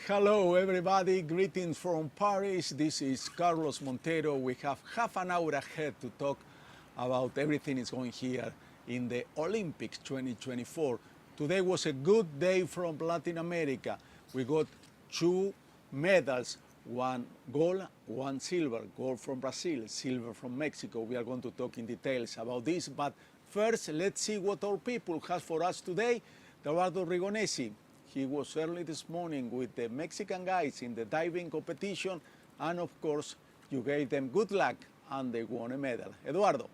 Hello everybody, greetings from Paris. This is Carlos Montero. We have half an hour ahead to talk about everything is going here in the Olympics 2024. Today was a good day from Latin America. We got two medals, one gold, one silver. Gold from Brazil, silver from Mexico. We are going to talk in details about this, but first let's see what our people has for us today. Eduardo Rigonesi. He was early this morning with the Mexican guys in the diving competition, and of course, you gave them good luck and they won a medal. Eduardo.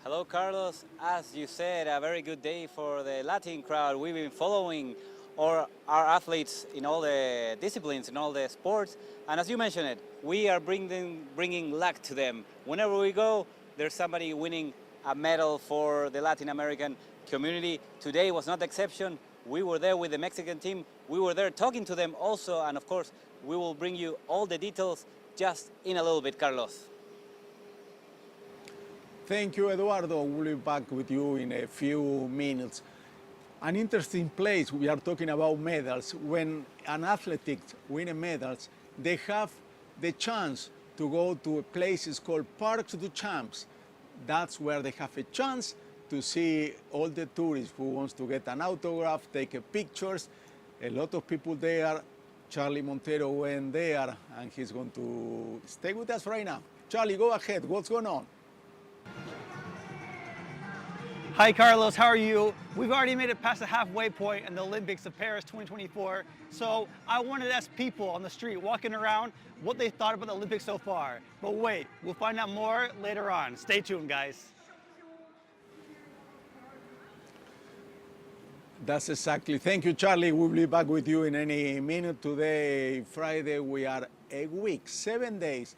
Hello, Carlos. As you said, a very good day for the Latin crowd. We've been following our athletes in all the disciplines, in all the sports, and as you mentioned it, we are bringing luck to them. Whenever we go, there's somebody winning a medal for the Latin American community. Today was not the exception. We were there with the Mexican team. We were there talking to them also, and of course, we will bring you all the details just in a little bit, Carlos. Thank you, Eduardo. We'll be back with you in a few minutes. An interesting place, we are talking about medals. When an athletics win medals, they have the chance to go to places called Parcs du Champs. That's where they have a chance to see all the tourists who wants to get an autograph, take pictures. A lot of people there. Charlie Montero went there, and he's going to stay with us right now. Charlie, go ahead. What's going on? Hi, Carlos. How are you? We've already made it past the halfway point in the Olympics of Paris 2024. So I wanted to ask people on the street walking around what they thought about the Olympics so far. But wait, we'll find out more later on. Stay tuned, guys. That's exactly. Thank you, Charlie. We'll be back with you in any minute. Today, Friday, we are a week, 7 days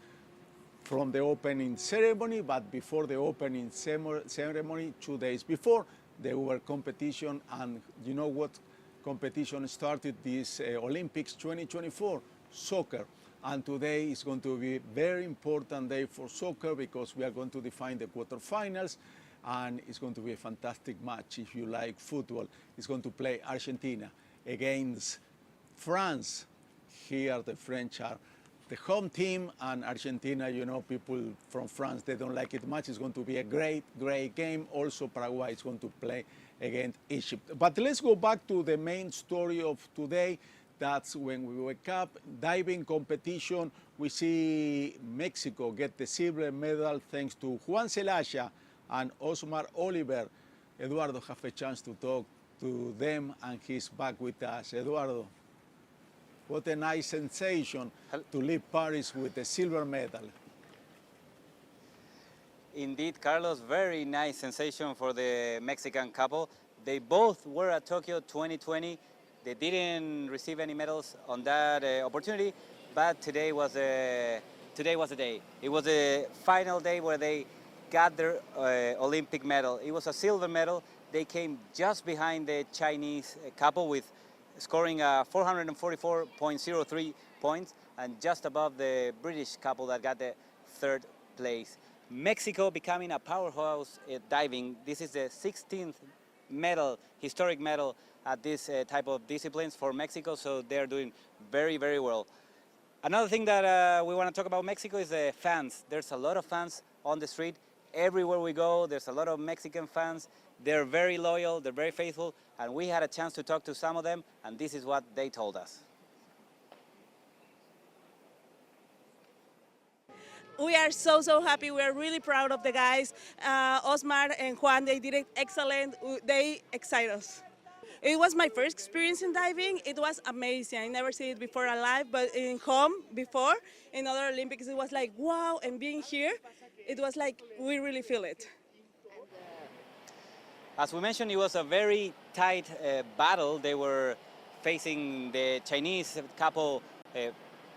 from the opening ceremony, but before the opening ceremony, 2 days before, there were competition, and you know what competition started this Olympics 2024? Soccer. And today is going to be a very important day for soccer because we are going to define the quarterfinals, and it's going to be a fantastic match if you like football. It's going to play Argentina against France. Here the French are the home team, and Argentina, you know, people from France, they don't like it much. It's going to be a great, great game. Also, Paraguay is going to play against Egypt. But let's go back to the main story of today. That's when we wake up, diving competition. We see Mexico get the silver medal thanks to Juan Celaya and Osmar Oliver. Eduardo have a chance to talk to them, and he's back with us. Eduardo, what a nice sensation to leave Paris with a silver medal. Indeed, Carlos, very nice sensation for the Mexican couple. They both were at Tokyo 2020. They didn't receive any medals on that opportunity, but today was the day. It was a final day where they got their Olympic medal. It was a silver medal. They came just behind the Chinese couple with scoring 444.03 points, and just above the British couple that got the third place. Mexico becoming a powerhouse at diving. This is the 16th medal, historic medal at this type of disciplines for Mexico, so they're doing very, very well. Another thing that we want to talk about Mexico is the fans. There's a lot of fans on the street. Everywhere we go, there's a lot of Mexican fans. They're very loyal, they're very faithful, and we had a chance to talk to some of them, and this is what they told us. We are so happy. We are really proud of the guys. Osmar and Juan, they did it excellent. They excite us. It was my first experience in diving. It was amazing. I never seen it before alive, but in home before, in other Olympics, it was like, wow, and being here, it was like, we really feel it. As we mentioned, it was a very tight battle. They were facing the Chinese couple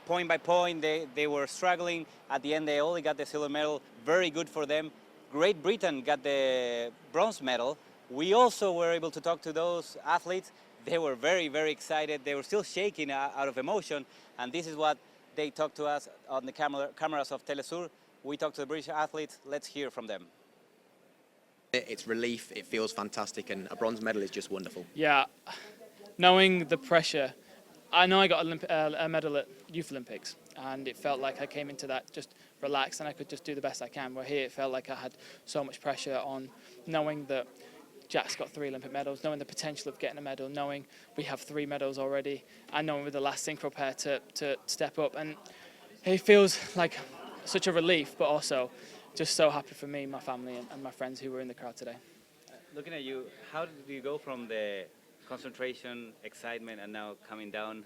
point by point. They were struggling. At the end, they only got the silver medal. Very good for them. Great Britain got the bronze medal. We also were able to talk to those athletes. They were very, very excited. They were still shaking out of emotion. And this is what they talked to us on the cameras of Telesur. We talked to the British athletes. Let's hear from them. It's relief, it feels fantastic, and a bronze medal is just wonderful. Yeah, knowing the pressure. I know I got a medal at Youth Olympics, and it felt like I came into that just relaxed and I could just do the best I can. Where here it felt like I had so much pressure on knowing that Jack's got 3 Olympic medals, knowing the potential of getting a medal, knowing we have 3 medals already, and knowing with the last synchro pair to step up. And it feels like such a relief, but also just so happy for me, my family, and my friends who were in the crowd today. Looking at you, how did you go from the concentration, excitement, and now coming down?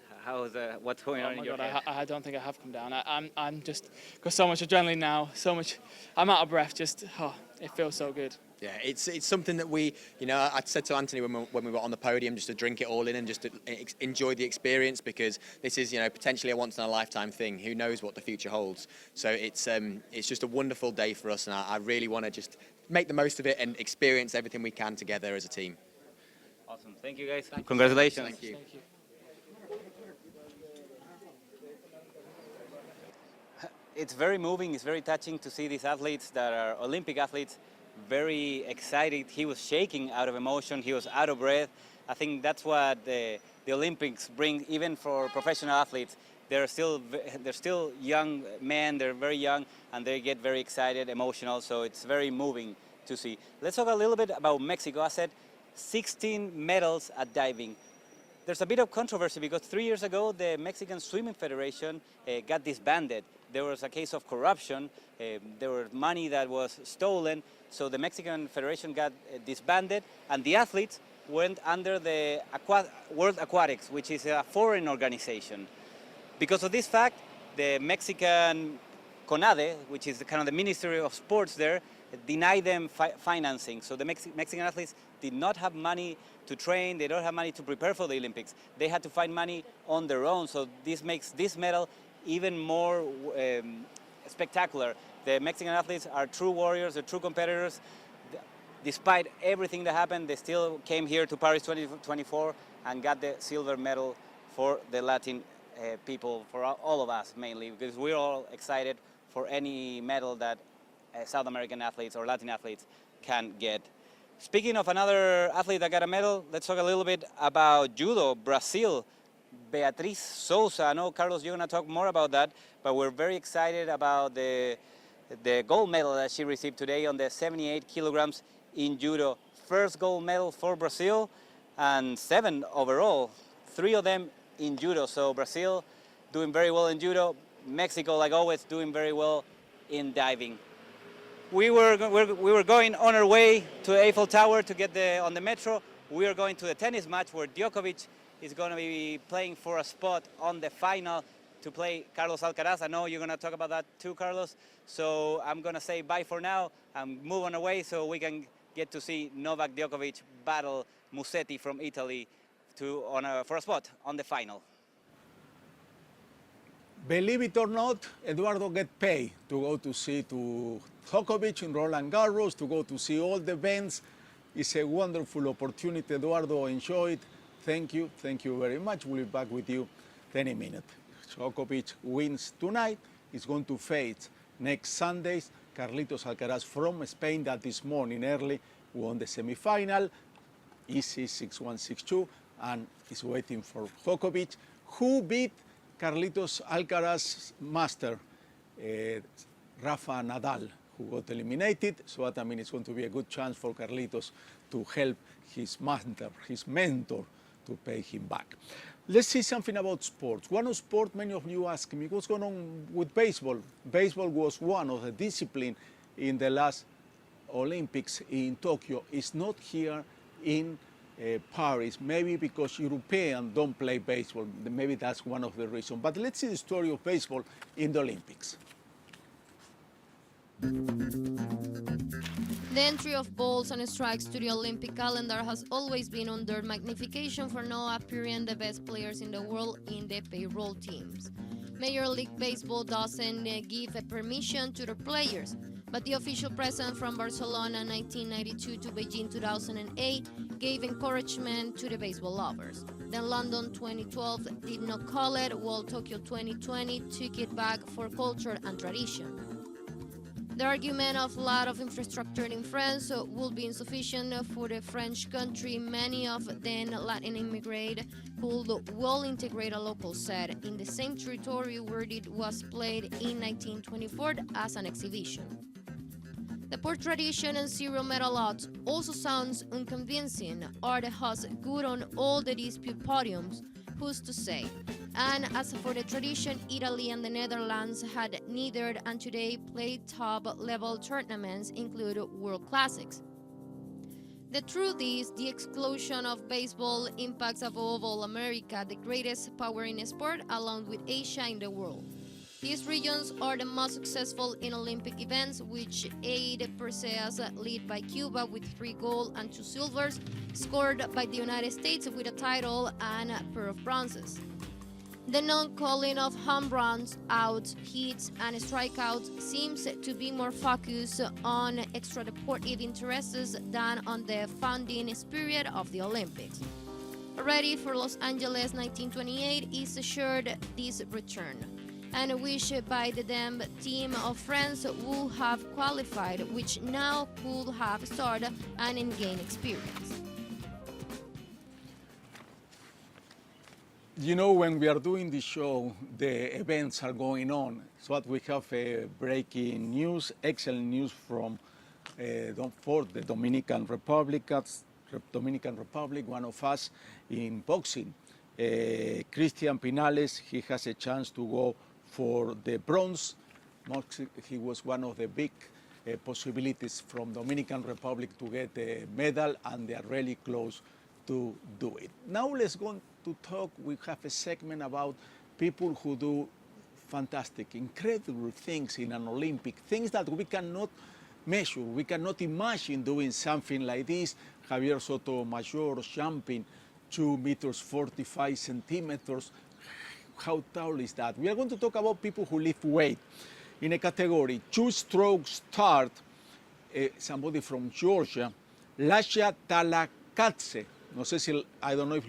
What's going on in your head? I don't think I have come down. I'm just got so much adrenaline now, so much. I'm out of breath. It feels so good. Yeah, it's something that we, I said to Anthony when we were on the podium, just to drink it all in and just to enjoy the experience, because this is, potentially a once in a lifetime thing. Who knows what the future holds? So it's just a wonderful day for us, and I really want to just make the most of it and experience everything we can together as a team. Awesome. Thank you, guys. Congratulations. Thank you. Thank you. It's very moving, it's very touching to see these athletes that are Olympic athletes very excited. He was shaking out of emotion, he was out of breath. I think that's what the Olympics bring, even for professional athletes. They're still young men, they're very young, and they get very excited, emotional, so it's very moving to see. Let's talk a little bit about Mexico. I said 16 medals at diving. There's a bit of controversy because 3 years ago, the Mexican Swimming Federation got disbanded. There was a case of corruption. There was money that was stolen. So the Mexican Federation got disbanded, and the athletes went under the World Aquatics, which is a foreign organization. Because of this fact, the Mexican CONADE, which is kind of the Ministry of Sports there, denied them financing. So the Mexican athletes did not have money to train, they don't have money to prepare for the Olympics. They had to find money on their own, so this makes this medal even more spectacular. The Mexican athletes are true warriors, they're true competitors. Despite everything that happened, they still came here to Paris 2024 and got the silver medal for the Latin people, for all of us mainly, because we're all excited for any medal that South American athletes or Latin athletes can get. Speaking of another athlete that got a medal, let's talk a little bit about judo. Brazil, Beatriz Souza. I know, Carlos, you're going to talk more about that, but we're very excited about the gold medal that she received today on the 78 kilograms in judo. First gold medal for Brazil, and 7 overall, 3 of them in judo. So Brazil doing very well in judo. Mexico, like always, doing very well in diving. We were going on our way to Eiffel Tower to get on the metro. We are going to the tennis match where Djokovic is going to be playing for a spot on the final to play Carlos Alcaraz. I know you're going to talk about that too, Carlos. So I'm going to say bye for now and move on away so we can get to see Novak Djokovic battle Musetti from Italy for a spot on the final. Believe it or not, Eduardo get paid to go to see Djokovic in Roland Garros, to go to see all the events. It's a wonderful opportunity. Eduardo, enjoy it. Thank you very much. We'll be back with you any minute. Djokovic wins tonight. He's going to face next Sunday Carlitos Alcaraz from Spain that this morning early won the semifinal. Easy 6-1, 6-2, and is waiting for Djokovic, who beat Carlitos Alcaraz master, Rafa Nadal, who got eliminated. So that, it's going to be a good chance for Carlitos to help his mentor, to pay him back. Let's see something about sports. One of sport, many of you ask me, what's going on with baseball? Baseball was one of the disciplines in the last Olympics in Tokyo. It's not here in Paris, maybe because Europeans don't play baseball. Maybe that's one of the reasons. But let's see the story of baseball in the Olympics. The entry of balls and strikes to the Olympic calendar has always been under magnification for now appearing the best players in the world in the payroll teams. Major League Baseball doesn't give a permission to the players, but the official president from Barcelona 1992 to Beijing 2008 gave encouragement to the baseball lovers. Then London 2012 did not call it, while Tokyo 2020 took it back for culture and tradition. The argument of lack of infrastructure in France will be insufficient for the French country. Many of then Latin immigrants could well integrate a local set in the same territory where it was played in 1924 as an exhibition. The poor tradition and zero medal odds also sounds unconvincing. Are the hosts good on all the dispute podiums? Who's to say? And as for the tradition, Italy and the Netherlands had neither and today play top-level tournaments include World Classics. The truth is, the exclusion of baseball impacts above all America, the greatest power in sport, along with Asia in the world. These regions are the most successful in Olympic events, which 8 purses led by Cuba with 3 gold and 2 silvers, scored by the United States with a title and a pair of bronzes. The non-calling of home runs, outs, hits, and strikeouts seems to be more focused on extra-deportive interests than on the founding spirit of the Olympics. Already for Los Angeles 1928 is assured this return, and wish by the damn team of France would have qualified, which now could have started and gained experience. You know, when we are doing the show, the events are going on. So we have breaking news, excellent news from for the Dominican Republic, one of us in boxing. Christian Pinales, he has a chance to go for the bronze. He was one of the big possibilities from Dominican Republic to get a medal, and they are really close to do it. Now let's go to talk. We have a segment about people who do fantastic, incredible things in an Olympic, things that we cannot measure. We cannot imagine doing something like this. Javier Sotomayor jumping 2 meters 45 centimeters. How tall is that? We are going to talk about people who lift weight in a category 2-stroke start. Somebody from Georgia, Lasha Talakadze. No sé si, I don't know if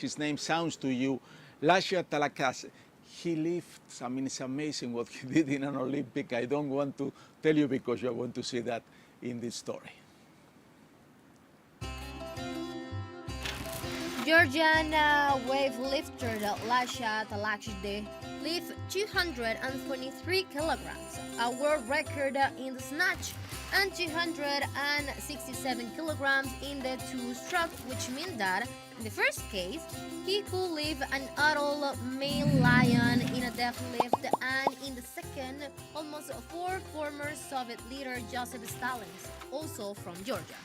his name sounds to you, Lasha Talakadze. He lifts, I mean, it's amazing what he did in an Olympic. I don't want to tell you because you're going to see that in this story. Georgian weightlifter Lasha Talakadze lifted 223 kilograms, a world record in the snatch, and 267 kilograms in the 2-stroke, which means that in the first case, he could lift an adult male lion in a deadlift, and in the second, almost 4 former Soviet leader Joseph Stalin, also from Georgia.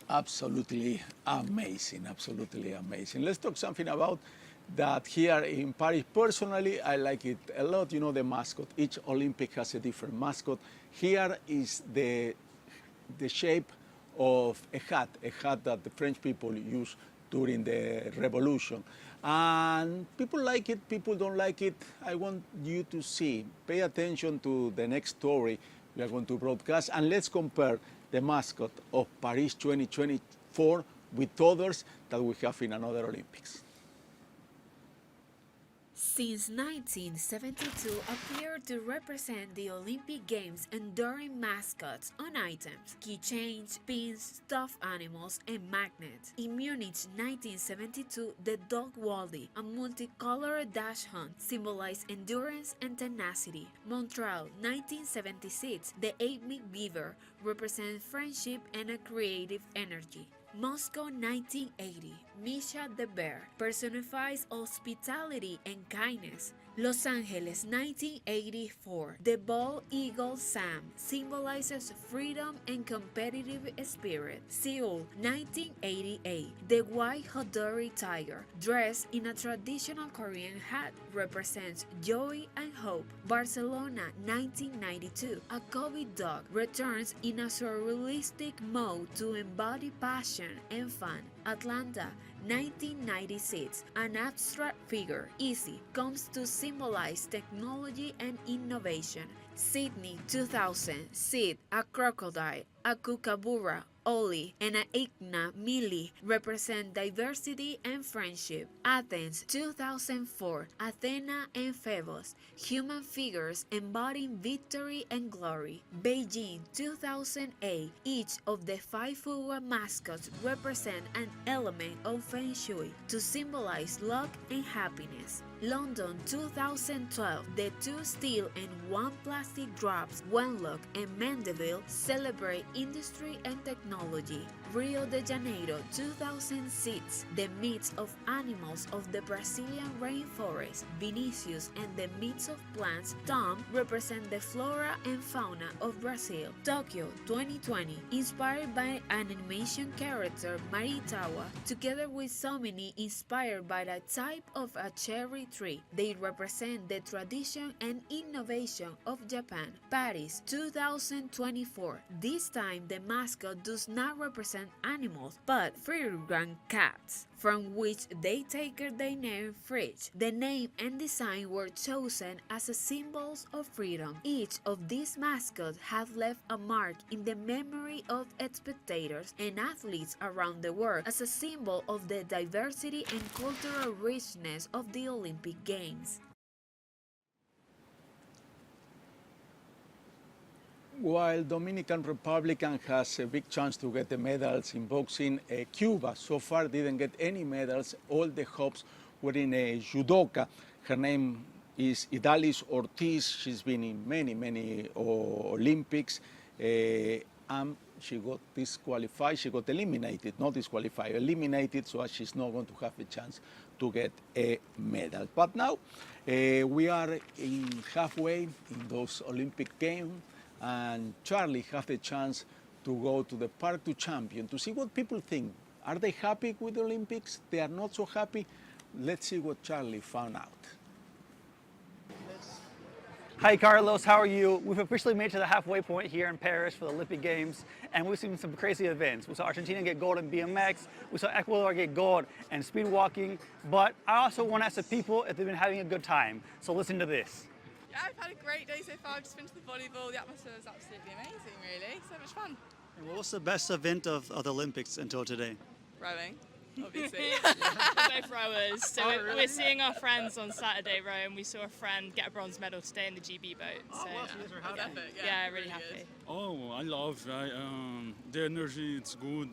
Absolutely amazing, absolutely amazing. Let's talk something about that here in Paris. Personally, I like it a lot. You know, the mascot. Each Olympic has a different mascot. Here is the shape of a hat that the French people used during the revolution. And people like it, people don't like it. I want you to see, pay attention to the next story we are going to broadcast, and let's compare the mascot of Paris 2024 with others that we have in another Olympics. Since 1972 appeared to represent the Olympic Games enduring mascots on items, keychains, pins, stuffed animals, and magnets. In Munich 1972, the dog Wally, a multicolored dash hunt, symbolized endurance and tenacity. Montreal 1976, the 8-meat beaver, represents friendship and a creative energy. Moscow 1980, Misha the Bear personifies hospitality and kindness. Los Angeles 1984, the bald eagle Sam symbolizes freedom and competitive spirit. Seoul 1988, the white Hodori tiger, dressed in a traditional Korean hat, represents joy and hope. Barcelona 1992, a COVID dog returns in a surrealistic mode to embody passion and fun. Atlanta 1996, an abstract figure, Easy, comes to symbolize technology and innovation. Sydney 2000, Sid, a crocodile, a kookaburra, Oli, and Aigna Mili represent diversity and friendship. Athens 2004, Athena and Phoebus, human figures embodying victory and glory. Beijing 2008, each of the 5 Fuwa mascots represent an element of Feng Shui to symbolize luck and happiness. London 2012, the 2 steel and 1 plastic drops, Wenlock and Mandeville celebrate industry and technology. Rio de Janeiro 2006, the myths of animals of the Brazilian rainforest, Vinicius and the myths of plants, Tom, represent the flora and fauna of Brazil. Tokyo 2020, inspired by an animation character, Maritawa, together with Somini inspired by the type of a cherry tree. They represent the tradition and innovation of Japan. Paris 2024, this time the mascot does not represent animals, but furry cats, from which they take their name Fridge. The name and design were chosen as symbols of freedom. Each of these mascots have left a mark in the memory of spectators and athletes around the world as a symbol of the diversity and cultural richness of the Olympic Games. While Dominican Republic has a big chance to get the medals in boxing, Cuba so far didn't get any medals. All the hopes were in a judoka. Her name is Idalis Ortiz. She's been in many Olympics. And she got disqualified. She got eliminated, not disqualified, eliminated, so she's not going to have a chance to get a medal. But now we are in halfway in those Olympic Games. And Charlie has the chance to go to the Park to Champion to see what people think. Are they happy with the Olympics? They are not so happy? Let's see what Charlie found out. Hi Carlos, how are you? We've officially made it to the halfway point here in Paris for the Olympic Games, and we've seen some crazy events. We saw Argentina get gold in BMX, we saw Ecuador get gold in speed walking, but I also want to ask the people if they've been having a good time. So listen to this. Yeah, I've had a great day so far. I've just been to the volleyball. The atmosphere was absolutely amazing, really. So much fun. And what was the best event of the Olympics until today? Rowing, obviously. We're both rowers, so really? we're seeing our friends on Saturday row, and we saw a friend get a bronze medal today in the GB boat. So you guys are happy. Epic, yeah, really good. happy. Oh, I love the energy. It's good.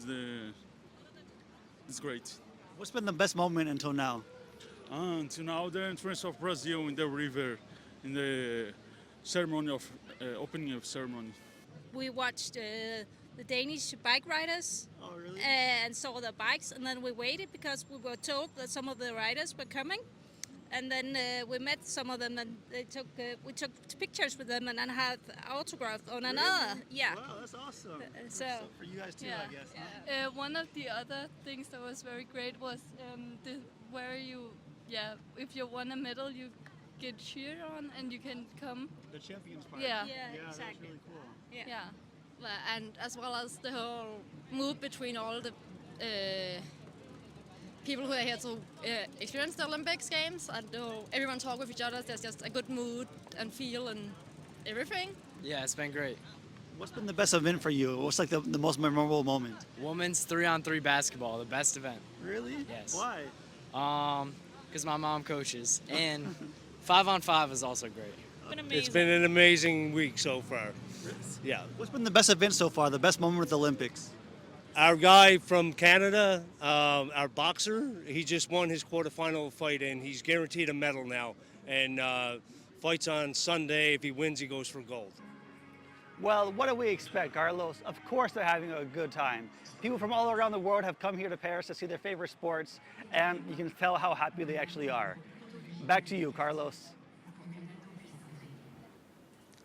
It's great. What's been the best moment until now? Until now, the entrance of Brazil in the river, in the ceremony of opening of ceremony. We watched the Danish bike riders and saw their bikes, and then we waited because we were told that some of the riders were coming, and then we met some of them, and we took pictures with them and then had autographed on another. Yeah. Wow, that's awesome. So for you guys too, yeah. I guess. One of the other things that was very great was if you won a medal, you get cheered on and you can come. The champions part. Yeah. That's really cool. Yeah. And as well as the whole mood between all the people who are here to experience the Olympics Games, and everyone talk with each other. There's just a good mood and feel and everything. Yeah, it's been great. What's been the best event for you? What's like the most memorable moment? Women's 3-on-3 basketball, the best event. Really? Yes. Why? Because my mom coaches, and 5-on-5 is also great. It's been an amazing week so far. Yeah. What's been the best event so far? The best moment with the Olympics? Our guy from Canada, our boxer, he just won his quarterfinal fight and he's guaranteed a medal now. And fights on Sunday. If he wins, he goes for gold. Well, what do we expect, Carlos? Of course they're having a good time. People from all around the world have come here to Paris to see their favorite sports, and you can tell how happy they actually are. Back to you, Carlos.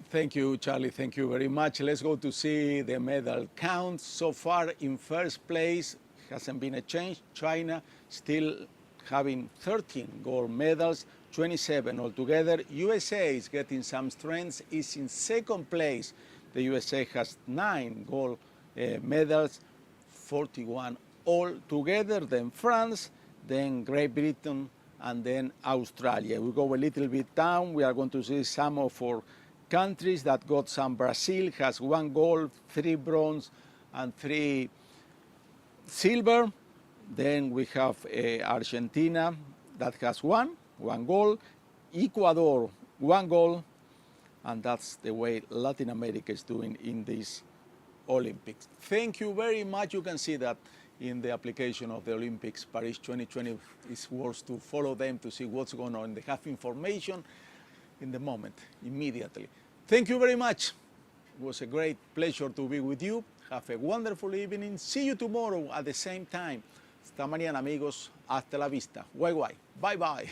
Thank you, Charlie. Thank you very much. Let's go to see the medal count. So far, in first place, hasn't been a change. China still having 13 gold medals, 27 altogether. USA is getting some strength, is in second place. The USA has 9 gold medals, 41 altogether. Then France, then Great Britain, and then Australia. We go a little bit down. We are going to see some of our countries that got some. Brazil has 1 gold, 3 bronze, and 3 silver. Then we have Argentina that has one goal, Ecuador, 1 goal, and that's the way Latin America is doing in these Olympics. Thank you very much. You can see that in the application of the Olympics Paris 2020. It's worth to follow them to see what's going on. They have information in the moment, immediately. Thank you very much. It was a great pleasure to be with you. Have a wonderful evening. See you tomorrow at the same time. Hasta mañana, amigos. Hasta la vista. Bye bye. Bye bye.